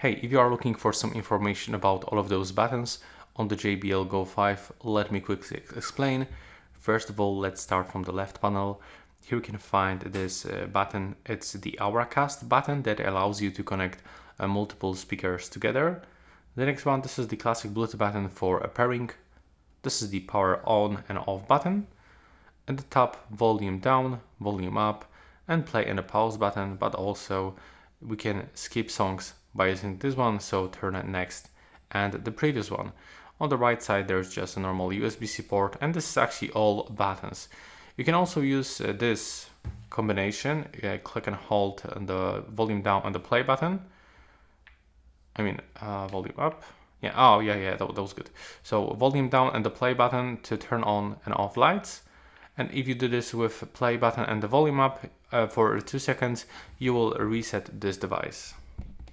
Hey, if you are looking for some information about all of those buttons on the JBL Go 5, let me quickly explain. First of all, let's start from the left panel. Here you can find this button. It's the Auracast button that allows you to connect multiple speakers together. The next one, this is the classic Bluetooth button for pairing. This is the power on and off button. At the top, volume down, volume up, and play and a pause button, but also we can skip songs by using this one, so turn it next and the previous one. On the right side there's just a normal USB-C port, and this is actually all buttons. You can also use this combination, click and hold the volume down and the play button. Volume up. Yeah, oh yeah, that was good. So volume down and the play button to turn on and off lights. And if you do this with play button and the volume up for 2 seconds, you will reset this device.